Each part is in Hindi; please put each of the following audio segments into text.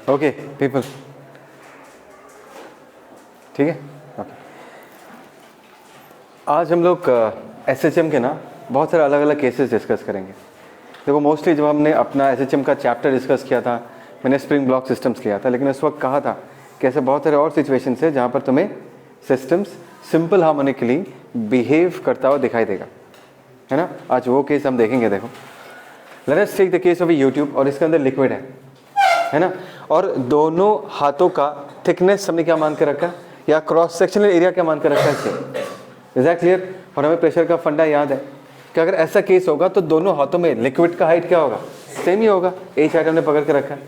ओके पीपल, ठीक है। ओके, आज हम लोग एसएचएम के ना बहुत सारे अलग अलग केसेस डिस्कस करेंगे। देखो मोस्टली जब हमने अपना एसएचएम का चैप्टर डिस्कस किया था, मैंने स्प्रिंग ब्लॉक सिस्टम्स किया था, लेकिन उस वक्त कहा था कि ऐसे बहुत सारे और सिचुएशंस है जहाँ पर तुम्हें सिस्टम्स सिंपल हार्मोनिकली बिहेव करता हुआ दिखाई देगा, है ना। आज वो केस हम देखेंगे। देखो let us take the case of YouTube, और इसके अंदर लिक्विड है ना, और दोनों हाथों का थिकनेस हमने क्या मान के रखा, या क्रॉस सेक्शनल एरिया क्या मान के रखा है, सेम। Is that clear? और हमें प्रेशर का फंडा याद है कि अगर ऐसा केस होगा तो दोनों हाथों में लिक्विड का हाइट क्या होगा, सेम ही होगा। एच हाइट हमने पकड़ के रखा है।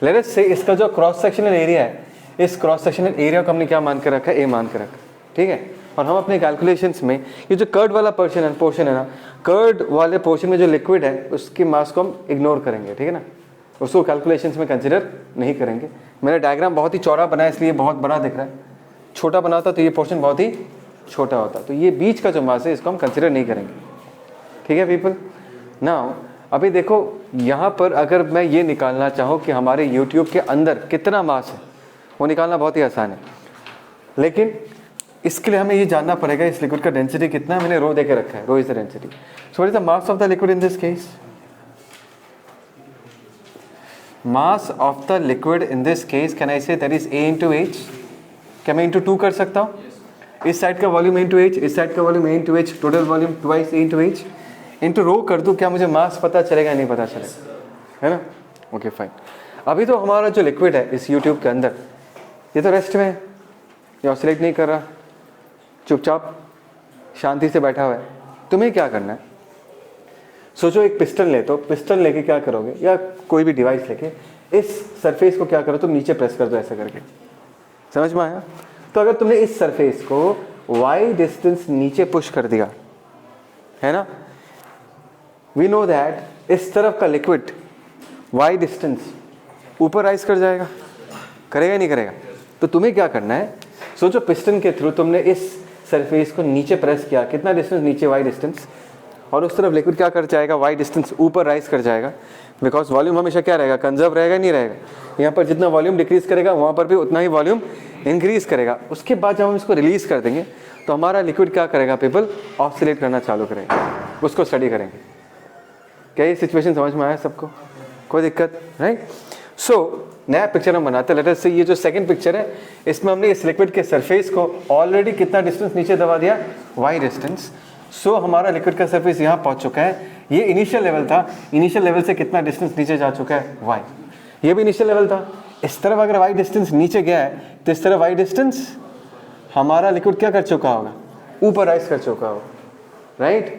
लेट अस से इसका जो क्रॉस सेक्शनल एरिया है, इस क्रॉस सेक्शनल एरिया को हमने क्या मान के रखा है, ए मान के रखा, ठीक है। और हम अपने कैलकुलेशंस में ये जो कर्ड वाला पोर्शन है ना, कर्ड वाले पोर्शन में जो लिक्विड है उसकी मास को हम इग्नोर करेंगे, ठीक है ना, उसको कैलकुलेशंस में कंसिडर नहीं करेंगे। मैंने डायग्राम बहुत ही चौड़ा बनाया इसलिए बहुत बड़ा दिख रहा है, छोटा बना होता तो ये पोर्शन बहुत ही छोटा होता, तो ये बीच का जो मास है इसको हम कंसिडर नहीं करेंगे, ठीक है पीपल। नाउ अभी देखो यहाँ पर अगर मैं ये निकालना चाहूँ कि हमारे यूट्यूब के अंदर कितना मास है, वो निकालना बहुत ही आसान है, लेकिन इसके लिए हमें ये जानना पड़ेगा इस लिक्विड का डेंसिटी कितना है। मैंने रो दे के रखा है, rho is the density. So what is the mass of the liquid in this case? Mass of the liquid in this case can I say that is A into H। क्या मैं इंटू 2 कर सकता हूँ? इस साइड का वॉल्यूम A इंटू H, इस साइड का volume A into H, total volume twice A into H into rho कर दूँ, क्या मुझे मास पता चलेगा नहीं पता चलेगा, है ना। Okay fine. अभी तो हमारा जो लिक्विड है इस यूट्यूब के अंदर, ये तो रेस्ट में है, ये ऑसिलेट नहीं कर रहा, चुपचाप शांति से बैठा हुआ है। तुम्हें क्या करना है, सोचो एक पिस्टन ले, तो पिस्टन लेके क्या करोगे, या कोई भी डिवाइस लेके इस सरफेस को क्या करो, तुम नीचे प्रेस कर दो ऐसा करके, समझ में आया? तो अगर तुमने इस सरफेस को y डिस्टेंस नीचे पुश कर दिया, है ना, वी नो दैट इस तरफ का लिक्विड y डिस्टेंस ऊपर राइज कर जाएगा, करेगा नहीं करेगा? तो तुम्हें क्या करना है, सोचो पिस्टन के थ्रू तुमने इस सरफेस को नीचे प्रेस किया, कितना डिस्टेंस नीचे, y डिस्टेंस, और उस तरफ लिक्विड क्या कर जाएगा, y डिस्टेंस ऊपर राइज कर जाएगा, बिकॉज वॉल्यूम हमेशा क्या रहेगा, कंजर्व रहेगा, नहीं रहेगा। यहाँ पर जितना वॉल्यूम डिक्रीज करेगा वहाँ पर भी उतना ही वॉल्यूम इंक्रीज करेगा। उसके बाद जब हम इसको रिलीज कर देंगे तो हमारा लिक्विड क्या करेगा पीपल, ऑसिलेट करना चालू करेगा। उसको स्टडी करेंगे। क्या ये सिचुएशन समझ में आया सबको? कोई दिक्कत? राइट। सो नया पिक्चर हम बनाते हैं। लेट अस से ये जो सेकंड पिक्चर है, इसमें हमने इस लिक्विड के सरफेस को ऑलरेडी कितना डिस्टेंस नीचे दबा दिया, y डिस्टेंस। सो हमारा लिक्विड का सरफेस यहाँ पहुंच चुका है। ये इनिशियल लेवल था, इनिशियल लेवल से कितना डिस्टेंस नीचे जा चुका है, y। ये भी इनिशियल लेवल था। इस तरफ अगर y डिस्टेंस नीचे गया है तो इस तरफ y डिस्टेंस हमारा लिक्विड क्या कर चुका होगा, ऊपर राइज कर चुका होगा, राइट।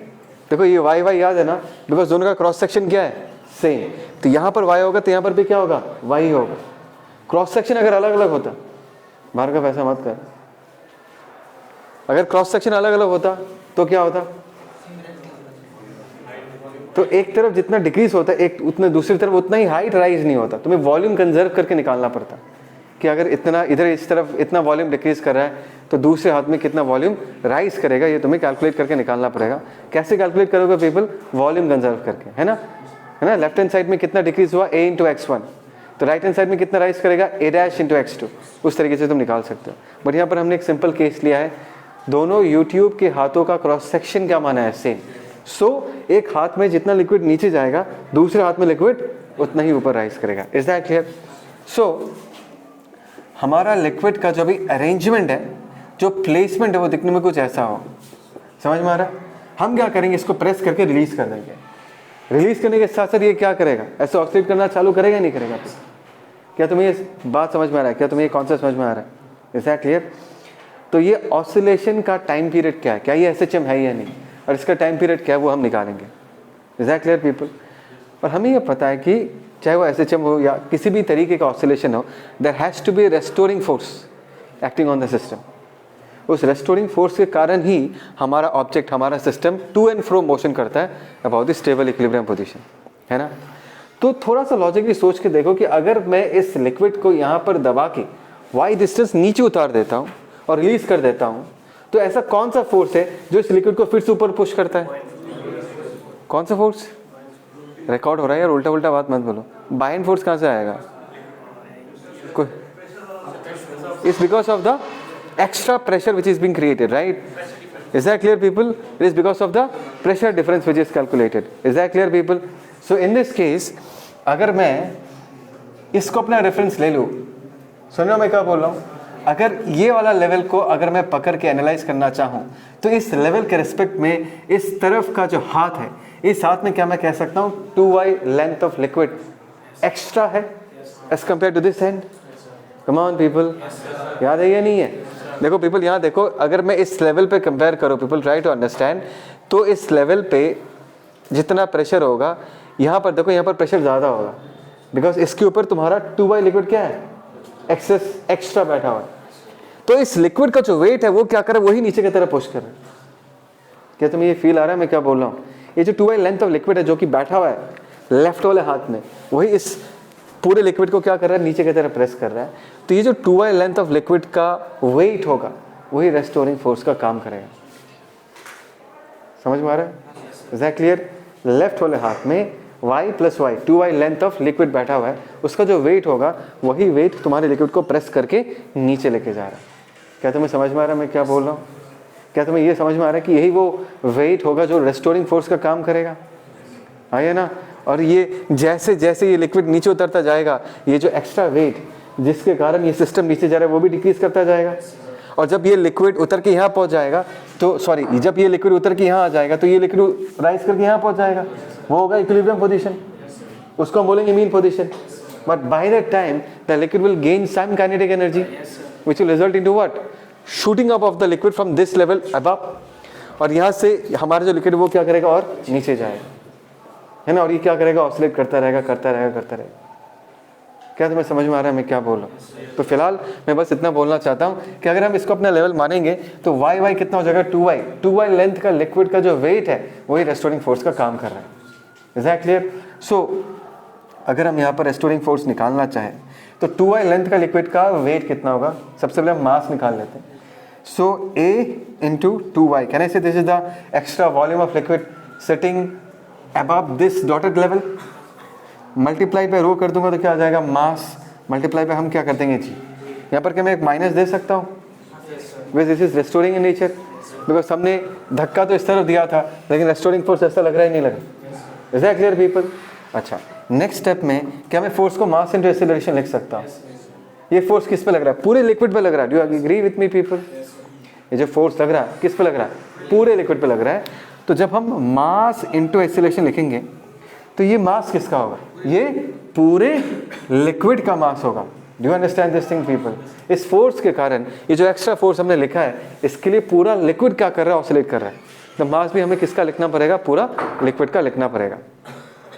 देखो ये y याद है ना, बिकॉज दोनों का क्रॉस सेक्शन क्या है, सेम। तो यहाँ पर y होगा तो यहाँ पर भी क्या होगा, y होगा। क्रॉस सेक्शन अगर अलग अलग होता, बाहर का पैसा मत कर, अगर क्रॉस सेक्शन अलग अलग होता तो क्या होता, तो एक तरफ जितना डिक्रीज होता है एक उतना दूसरी तरफ उतना ही हाइट राइज नहीं होता। तुम्हें वॉल्यूम कंजर्व करके निकालना पड़ता कि अगर इतना इधर इस तरफ इतना वॉल्यूम डिक्रीज कर रहा है तो दूसरे हाथ में कितना वॉल्यूम राइज करेगा, ये तुम्हें कैलकुलेट करके निकालना पड़ेगा। कैसे कैलकुलेट करोगे पीपल, वॉल्यूम कंजर्व करके, है ना। लेफ्ट हैंड साइड में कितना डिक्रीज हुआ, A इंटू x1, तो राइट हैंड साइड में कितना राइज करेगा, A डैश इंटू x2। उस तरीके से तुम निकाल सकते हो। बट यहाँ पर हमने एक सिंपल केस लिया है, दोनों यूट्यूब के हाथों का क्रॉस सेक्शन क्या माना है, सेम। सो एक हाथ में जितना लिक्विड नीचे जाएगा दूसरे हाथ में लिक्विड उतना ही ऊपर राइज करेगा। Is that clear? सो हमारा लिक्विड का जो भी अरेंजमेंट है, जो प्लेसमेंट है, वो दिखने में कुछ ऐसा हो, समझ में आ रहा है? हम क्या करेंगे, इसको प्रेस करके रिलीज कर देंगे। रिलीज करने के साथ साथ ये क्या करेगा, ऐसे ऑसिलेट करना चालू करेगा नहीं करेगा? क्या तुम्हें ये बात समझ में आ रहा है? क्या तुम्हें ये कॉन्सेप्ट समझ में आ रहा है? Is that clear? तो ये ऑसिलेशन का टाइम पीरियड क्या है, क्या ये एसएचएम है या नहीं, और इसका टाइम पीरियड क्या है वो हम निकालेंगे। Is that clear people? और हमें ये पता है कि चाहे वो एसएचएम हो या किसी भी तरीके का ऑसिलेशन हो, there has to be restoring force acting on the system. उस रेस्टोरिंग फोर्स के कारण ही हमारा ऑब्जेक्ट, हमारा system to and fro motion करता है about the stable equilibrium position, है ना। तो थोड़ा सा लॉजिकली सोच के देखो कि अगर मैं इस लिक्विड को यहाँ पर दबा के y डिस्टेंस नीचे उतार देता हूँ और रिलीज कर देता हूँ, तो ऐसा कौन सा फोर्स है जो इस लिक्विड को फिर से ऊपर पुश करता है? कौन सा फोर्स? रिकॉर्ड हो रहा है यार, उल्टा उल्टा बात मत बोलो। बाइंड फोर्स कहाँ से आएगा? It's because of the extra pressure which is being created, right? Is that clear, people? It is because of the pressure difference which is calculated. Is that clear, people? So in this case, अगर मैं इसको अपना रेफरेंस ले लूँ, सुनो मैं क्या बोल रहा हूँ, अगर ये वाला लेवल को अगर मैं पकड़ के एनालाइज करना चाहूँ तो इस लेवल के रिस्पेक्ट में इस तरफ का जो हाथ है, इस हाथ में क्या मैं कह सकता हूँ 2y length of liquid extra है as compare to this end. Come on people, याद है या नहीं है? देखो पीपल, यहाँ देखो, अगर मैं इस लेवल पे कंपेयर करूँ पीपल, ट्राई टू अंडरस्टैंड, तो इस लेवल पे जितना प्रेशर होगा, यहाँ पर देखो, यहाँ पर प्रेशर ज़्यादा होगा बिकॉज इसके ऊपर तुम्हारा 2y लिक्विड क्या है, एक्स्ट्रा बैठा हुआ है. तो इस लिक्विड का जो वेट है वो क्या कर रहा है, वही नीचे की तरफ पुश कर रहा है. क्या तुम्हें ये फील आ रहा है मैं क्या बोल रहा हूँ? ये जो 2y लेंथ ऑफ लिक्विड है जो कि बैठा हुआ है लेफ्ट वाले हाथ में, वही इस पूरे लिक्विड को क्या कर रहा है, नीचे की तरफ प्रेस कर रहा है. तो ये जो 2y लेंथ ऑफ लिक्विड का वेट होगा वही रेस्टोरिंग फोर्स का काम करेगा. समझ में आ रहा है? Is that clear? लेफ्ट वाले हाथ में y plus y 2y length of liquid बैठा हुआ है, उसका जो वेट होगा वही वेट तुम्हारे लिक्विड को प्रेस करके नीचे लेके जा रहा है. क्या तुम्हें समझ में आ रहा है मैं क्या बोल रहा हूँ? क्या तुम्हें ये समझ में आ रहा है कि यही वो वेट होगा जो रेस्टोरिंग फोर्स का काम करेगा? आइए ना. और ये जैसे जैसे ये लिक्विड नीचे उतरता जाएगा, ये जो एक्स्ट्रा वेट जिसके कारण ये सिस्टम नीचे जा रहा है वो भी डिक्रीज करता जाएगा. और जब ये लिक्विड उतर के यहाँ पहुँच जाएगा तो जब ये लिक्विड उतर के यहाँ आ जाएगा तो ये लिक्विड राइज करके यहाँ पहुँच जाएगा, वो होगा इक्विलिब्रियम पोजीशन, उसको हम बोलेंगे mean position. But by that time the liquid will gain some kinetic energy which will result into what, shooting up of the liquid from this level above. और यहाँ से हमारा जो लिक्विड वो क्या करेगा और नीचे जाएगा, है ना. और ये क्या करेगा, ऑसिलेट करता रहेगा, करता रहेगा, करता रहेगा. क्या तुम्हें समझ में आ रहा है मैं क्या बोल रहा हूँ? तो फिलहाल मैं बस इतना बोलना चाहता हूँ कि अगर हम इसको अपना लेवल मानेंगे तो y कितना हो जाएगा, 2y लेंथ का लिक्विड का जो वेट है वही रेस्टोरिंग फोर्स का काम कर रहा है. Is that clear? सो अगर हम यहाँ पर रेस्टोरिंग फोर्स निकालना चाहें तो 2y लेंथ का लिक्विड का वेट कितना होगा, सबसे पहले हम मास निकाल लेते हैं. So a into 2y, can I say this is the extra volume of liquid sitting above this dotted level, multiply पे रो कर दूंगा तो क्या आ जाएगा, मास मल्टीप्लाई पे हम क्या कर देंगे जी, यहाँ पर क्या मैं एक माइनस दे सकता हूँ, this is restoring in nature, because हमने धक्का तो इस तरफ दिया था लेकिन रेस्टोरिंग फोर्स ऐसा लग रहा है नहीं लग रहा. Is that clear people? अच्छा, नेक्स्ट स्टेप में क्या मैं फोर्स को मास इनटू एक्सेलरेशन लिख सकता हूँ. ये फोर्स किस पे लग रहा है, पूरे लिक्विड पे लग रहा है. Do you agree with me people? ये जो फोर्स लग रहा है किस पे लग रहा है, पूरे लिक्विड पे लग रहा है. तो जब हम मास इनटू एक्सेलरेशन लिखेंगे तो ये मास किसका होगा, ये पूरे लिक्विड का मास होगा. Do you understand this thing people? इस फोर्स के कारण ये जो एक्स्ट्रा फोर्स हमने लिखा है इसके लिए पूरा लिक्विड क्या कर रहा है, ऑसिलेट कर रहा है. तो मास भी हमें किसका लिखना पड़ेगा, पूरा लिक्विड का लिखना पड़ेगा.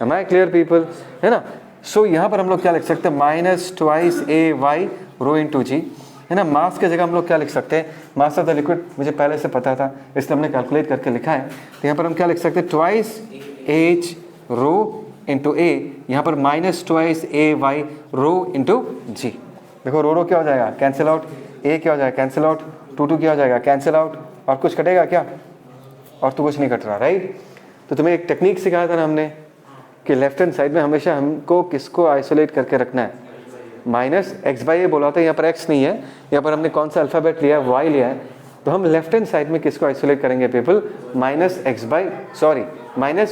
Am I clear people? है ना. सो यहाँ पर हम लोग क्या लिख सकते हैं, माइनस ट्वाइस ए वाई रो इंटू जी, है ना. मास की जगह हम लोग क्या लिख सकते हैं, मास ऑफ द लिक्विड मुझे पहले से पता था इसलिए हमने कैलकुलेट करके लिखा है. तो यहाँ पर हम क्या लिख सकते हैं, ट्वाइस एच रो इंटू ए, यहाँ पर माइनस ट्वाइस ए वाई रो इंटू जी. देखो रो क्या हो जाएगा, कैंसिल आउट, ए क्या हो जाएगा, कैंसिल आउट, टू क्या हो जाएगा, कैंसिल आउट, और कुछ कटेगा क्या, और तो कुछ नहीं कट रहा, राइट. तो तुम्हें एक टेक्निक सिखाया था ना हमने कि लेफ्ट हैंड साइड में हमेशा हमको किसको आइसोलेट करके रखना है, माइनस एक्स बाई ए बोला था, यहाँ पर एक्स नहीं है, यहाँ पर हमने कौन सा अल्फ़ाबेट लिया है, वाई लिया है. तो हम लेफ्ट हैंड साइड में किसको आइसोलेट करेंगे पीपल, माइनस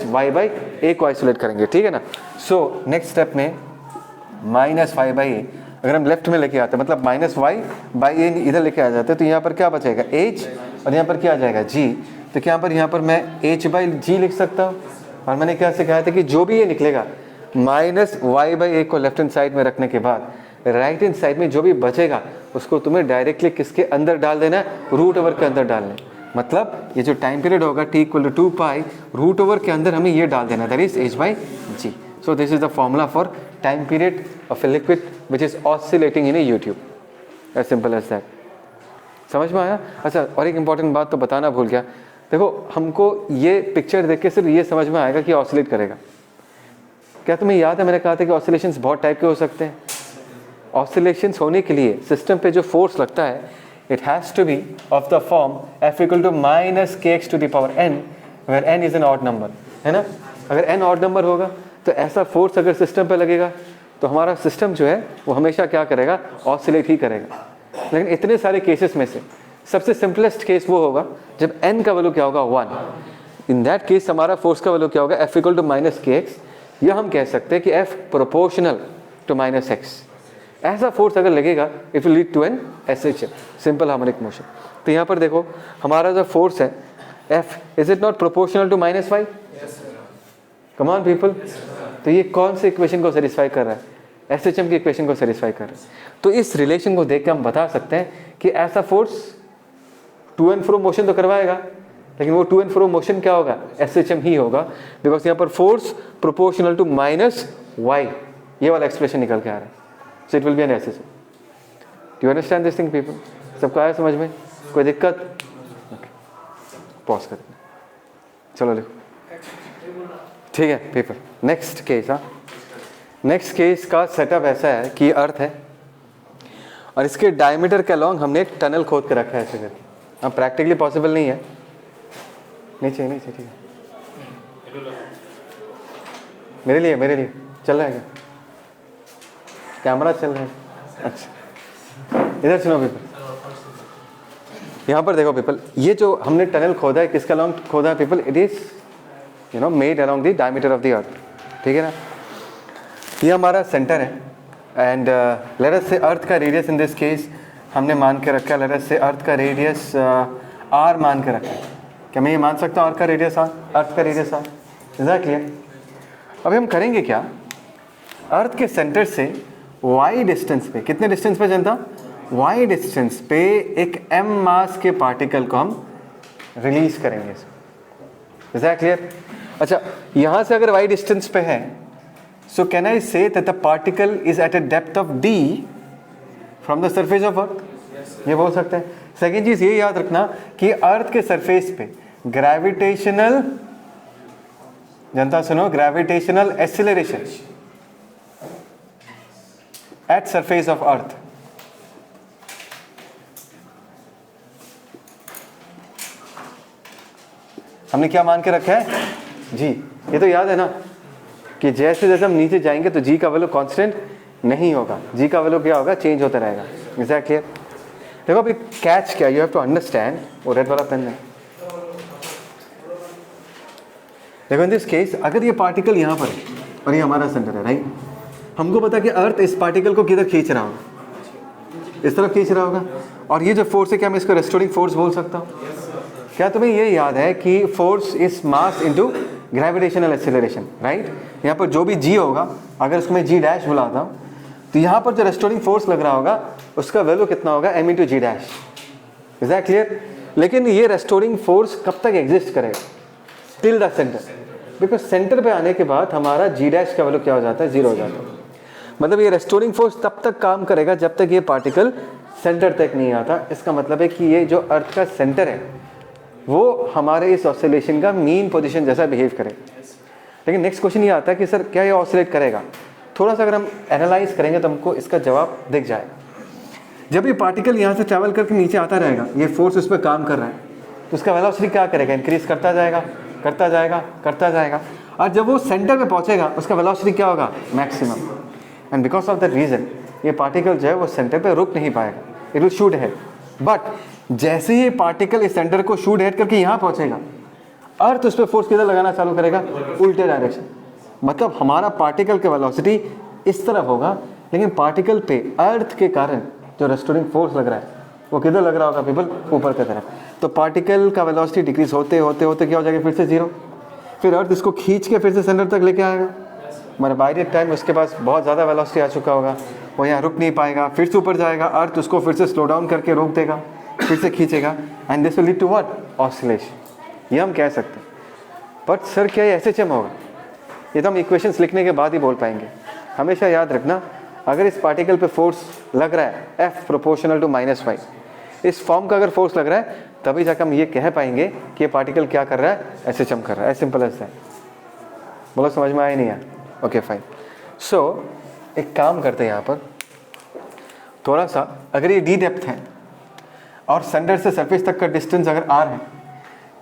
वाई बाई ए को आइसोलेट करेंगे, ठीक है ना. सो नेक्स्ट स्टेप में माइनस वाई बाई ए अगर हम लेफ्ट में लेके आते हैं, मतलब माइनस वाई बाई ए इधर लेके आ जाते हैं, तो यहाँ पर क्या बचेगा, एच, और यहाँ पर क्या आ जाएगा, जी. तो क्या यहाँ पर मैं एच बाई जी लिख सकता हूँ. और मैंने क्या सिखाया था कि जो भी ये निकलेगा माइनस वाई बाई ए को लेफ्ट हैंड साइड में रखने के बाद राइट हैंड साइड में जो भी बचेगा उसको तुम्हें डायरेक्टली किसके अंदर डाल देना है, रूट ओवर के अंदर डालना है. मतलब ये जो टाइम पीरियड होगा T equal to 2 pi, root over के अंदर हमें ये डाल देना है, that is H by g. So this is the formula for time period of a liquid which is oscillating in a U tube. As simple as that. समझ में आया? अच्छा, और एक इंपॉर्टेंट बात तो बताना भूल गया. देखो हमको ये पिक्चर देख के सिर्फ ये समझ में आएगा कि ऑसिलेट करेगा. क्या तुम्हें याद है मैंने कहा था कि ऑसिलेशंस बहुत टाइप के हो सकते हैं. ऑसिलेशंस होने के लिए सिस्टम पे जो फोर्स लगता है it has to be of the form F equal to minus के X to the power N, where N is an odd number, है ना. अगर एन ऑड नंबर होगा तो ऐसा फोर्स अगर सिस्टम पे लगेगा तो हमारा सिस्टम जो है वो हमेशा क्या करेगा, ऑसिलेट ही करेगा. लेकिन इतने सारे केसेस में से सबसे सिंपलेस्ट केस वो होगा जब n का वैल्यू क्या होगा 1। इन दैट केस हमारा फोर्स का वैल्यू क्या होगा F इक्वल टू माइनस के एक्स, या हम कह सकते हैं कि F proportional to minus x. ऐसा फोर्स अगर लगेगा it will lead to an SHM, simple harmonic motion. तो यहाँ पर देखो हमारा जो फोर्स है F, is it not proportional to minus y? Come on people. तो ये कौन से इक्वेशन को सेटिस्फाई कर रहा है? SHM की इक्वेशन को सेटिस्फाई कर रहा है। तो इस रिलेशन को देख के हम बता सकते हैं कि ऐसा force to and fro motion तो करवाएगा, लेकिन वो टू एंड फ्रो मोशन क्या होगा? SHM ही होगा, बिकॉज यहाँ पर force proportional to minus y, ये वाला एक्सप्रेशन निकल के आ रहा है। So it will be an SHM। Do you understand this thing people? सबको आया समझ में? कोई दिक्कत? पॉज कर, चलो लिखो, ठीक है पेपर। नेक्स्ट केस, हाँ नेक्स्ट केस का सेटअप ऐसा है कि अर्थ है और इसके डायमीटर के अलॉन्ग हमने एक टनल खोद के रखा है ऐसे करके। अब प्रैक्टिकली पॉसिबल नहीं है, नीचे नीचे, ठीक है मेरे लिए चल रहा है क्या? कैमरा चल रहा है? अच्छा इधर सुनो पीपल, यहाँ पर देखो पीपल, ये जो हमने टनल खोदा है किसका अलॉन्ग खोदा है people? It is made along the diameter of the earth, ठीक है ना। ये हमारा सेंटर है एंड लेट अस से अर्थ का रेडियस इन दिस केस हमने मान के रखा है, लेट अस से अर्थ का रेडियस r मान के रखा है। क्या मैं ये मान सकता हूँ अर्थ का रेडियस r? अर्थ का radius r, is that clear? अभी हम करेंगे क्या, अर्थ के सेंटर से y डिस्टेंस पे, कितने डिस्टेंस पे जनता? y डिस्टेंस पे एक m मास के पार्टिकल को हम रिलीज करेंगे, इज दैट क्लियर? अच्छा, यहाँ से अगर y डिस्टेंस पे है, so can I say that the particle is at a depth of d from the surface of earth? ये बोल सकते हैं। सेकेंड चीज ये याद रखना कि अर्थ के सरफेस पे ग्रेविटेशनल, जनता सुनो, gravitational acceleration at surface of earth, हमने क्या मान के रखा है? जी। ये तो याद है ना कि जैसे जैसे हम नीचे जाएंगे तो जी का वैल्यू कांस्टेंट नहीं होगा, जी का वैल्यू क्या होगा? चेंज होता रहेगा। Is that clear? देखो अभी कैच क्या, यू हैव टू अंडरस्टैंड। वो रेड वाला पेन है, देखो इन दिस केस अगर ये पार्टिकल यहाँ पर है और ये हमारा सेंटर है, राइट, हमको पता कि अर्थ इस पार्टिकल को किधर खींच रहा होगा? इस तरफ खींच रहा होगा। और ये जो फोर्स है क्या मैं इसको रेस्टोरिंग फोर्स बोल सकता हूँ? क्या तुम्हें ये याद है कि force is mass into gravitational acceleration, right? यहाँ पर जो भी जी होगा, अगर उसको मैं जी डैश बुलाता हूँ, तो यहाँ पर जो रेस्टोरिंग फोर्स लग रहा होगा उसका वैल्यू कितना होगा? m into g dash. Is that clear? लेकिन ये रेस्टोरिंग फोर्स कब तक एग्जिस्ट करेगा? Till the centre, because centre पे आने के बाद हमारा जी डैश का वैल्यू क्या हो जाता है? जीरो हो जाता है। मतलब ये रेस्टोरिंग फोर्स तब तक काम करेगा जब तक ये पार्टिकल सेंटर तक नहीं आता। इसका मतलब है कि ये जो अर्थ का सेंटर है वो हमारे इस ऑसिलेशन का मीन पोजीशन जैसा बिहेव करे। लेकिन नेक्स्ट क्वेश्चन ये आता है कि सर क्या ये ऑसिलेट करेगा? थोड़ा सा अगर हम एनालाइज करेंगे तो हमको इसका जवाब दिख जाएगा। जब ये पार्टिकल यहाँ से ट्रैवल करके नीचे आता रहेगा, ये फोर्स उस पर काम कर रहा है, तो उसका वेलोसिटी क्या करेगा? इंक्रीज करता जाएगा, करता जाएगा, करता जाएगा, और जब वो सेंटर पे पहुँचेगा उसका वेलोसिटी क्या होगा? Maximum. And because of that reason ये पार्टिकल जो है वो सेंटर पे रुक नहीं पाएगा, इट विल शूट हेड। बट जैसे ही पार्टिकल इस सेंटर को शूट हेड करके यहाँ पहुँचेगा, अर्थ उस पर फोर्स किधर लगाना चालू करेगा? उल्टे डायरेक्शन। मतलब हमारा पार्टिकल का वेलोसिटी इस तरफ होगा, लेकिन पार्टिकल पे अर्थ के कारण जो रेस्टोरिंग फोर्स लग रहा है वो किधर लग रहा होगा पीपल? ऊपर की तरफ। तो पार्टिकल का वेलोसिटी डिक्रीज होते होते होते क्या हो जाएगा? फिर से जीरो। फिर अर्थ इसको खींच के फिर से सेंटर तक लेके आएगा। मतलब बाय दैट टाइम उसके पास बहुत ज़्यादा वेलोसिटी आ चुका होगा, वो यहाँ रुक नहीं पाएगा, फिर से ऊपर जाएगा, अर्थ उसको फिर से स्लो डाउन करके रोक देगा, फिर से खींचेगा, and this will lead to what? Oscillation. ये हम कह सकते हैं। बट सर क्या ये SHM होगा? ये तो हम इक्वेशंस लिखने के बाद ही बोल पाएंगे। हमेशा याद रखना, अगर इस पार्टिकल पे फोर्स लग रहा है F proportional to minus y, इस फॉर्म का अगर फोर्स लग रहा है तभी जाकर हम ये कह पाएंगे कि ये पार्टिकल क्या कर रहा है? SHM कर रहा है। As simple as that. बोलो समझ में आया नहीं है? Okay fine. सो एक काम करते हैं यहाँ पर थोड़ा सा, अगर ये d डेप्थ है और सेंटर से सरफेस तक का डिस्टेंस अगर r है,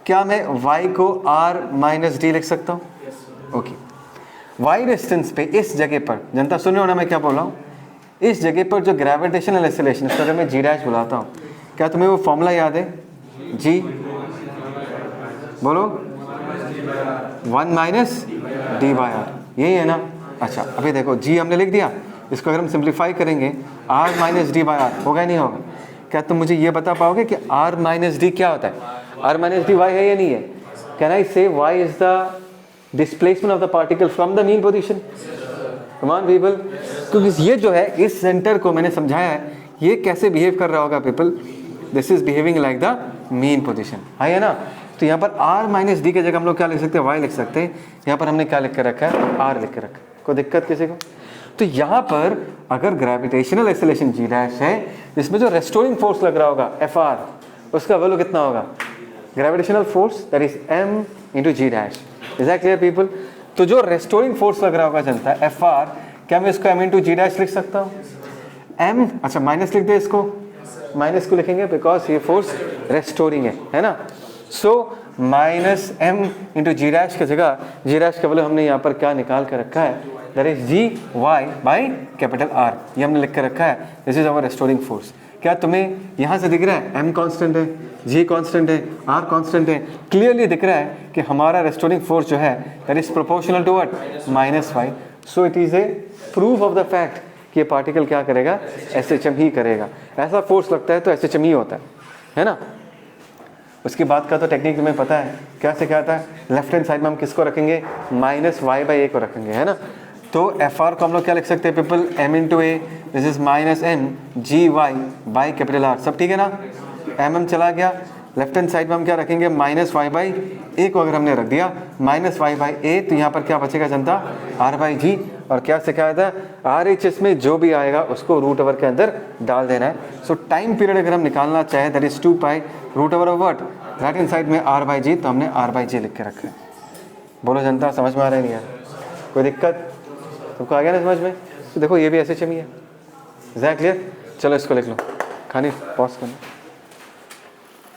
क्या मैं y को r माइनस डी लिख सकता हूँ? ओके। y डिस्टेंस पे इस जगह पर, जनता सुन रहे हो ना मैं क्या बोल रहा हूँ? इस जगह पर जो ग्रेविटेशनल एक्सेलरेशन, इसको अगर मैं जी डैश बुलाता हूँ, क्या तुम्हें वो फॉर्मूला याद है? जी बोलो, 1 माइनस डी बाई आर, यही है ना? अच्छा अभी देखो जी हमने लिख दिया, इसको अगर हम सिंप्लीफाई करेंगे R minus D by R होगा या नहीं होगा? क्या तुम मुझे ये बता पाओगे कि आर माइनस डी क्या होता है? आर माइनस डी वाई है या नहीं है? Can I say y is the displacement of the particle from the mean position? Come on people, क्योंकि ये जो है इस सेंटर को मैंने समझाया है, ये कैसे बिहेव कर रहा होगा people, this is behaving like the mean position, है ना? तो यहाँ पर आर माइनस डी की जगह हम लोग क्या लिख सकते हैं? वाई लिख सकते हैं। यहाँ पर हमने क्या लिख कर रखा है? आर लिख कर रखा है। कोई दिक्कत किसी को? तो यहाँ पर अगर ग्रेविटेशनल एक्सेलरेशन जी डैश है, जिसमें जो रेस्टोरिंग फोर्स लग रहा होगा एफ आर, उसका वैल्यू कितना होगा? Gravitational force that is m into g dash. Is that clear people? तो जो रेस्टोरिंग फोर्स लग रहा होगा जनता एफ आर, क्या मैं इसको एम इंटू जी डैश लिख सकता हूँ? एम, अच्छा माइनस लिख दे इसको, माइनस को लिखेंगे बिकॉज ये फोर्स रेस्टोरिंग है ना? So minus M into g dash की जगह जी डैश का वैल्यू हमने यहाँ पर क्या निकाल कर रखा है? That is g y by capital R, ये हमने लिख कर रखा है। This is our restoring force. क्या तुम्हें यहाँ से दिख रहा है एम कांस्टेंट है, जी कांस्टेंट है, आर कांस्टेंट है? क्लियरली दिख रहा है कि हमारा रेस्टोरिंग फोर्स जो है that is proportional to what? Minus y. So it is a proof of the fact कि ये पार्टिकल क्या करेगा? एसएचएम ही करेगा। ऐसा फोर्स लगता है तो एसएचएम ही होता है ना? उसके बाद का तो टेक्निक तुम्हें पता है, क्या से क्या आता है? लेफ्ट हैंड साइड में हम किसको रखेंगे? माइनस वाई बाई ए को रखेंगे, है ना? तो एफ आर को हम लोग क्या लिख सकते हैं people? M into a, this is minus m g y by capital R. सब ठीक है ना? एम चला गया, लेफ्ट हैंड साइड में हम क्या रखेंगे? माइनस वाई बाई ए को अगर हमने रख दिया माइनस वाई बाई ए, तो यहाँ पर क्या बचेगा जनता? आर बाई जी। और क्या सिखाया था? आर एच एस में जो भी आएगा उसको रूट ओवर के अंदर डाल देना है। सो टाइम पीरियड अगर हम निकालना चाहे that is 2 pi root over of what? Right hand side में आर बाई जी, तो हमने आर बाई जी लिख के रखा है। बोलो जनता, समझ में आ रहा है नहीं यार? कोई दिक्कत? तुमको आ गया ना समझ में? तो देखो ये भी ऐसे चमी है। Is that clear? चलो इसको लिख लो, खानी पॉज करना।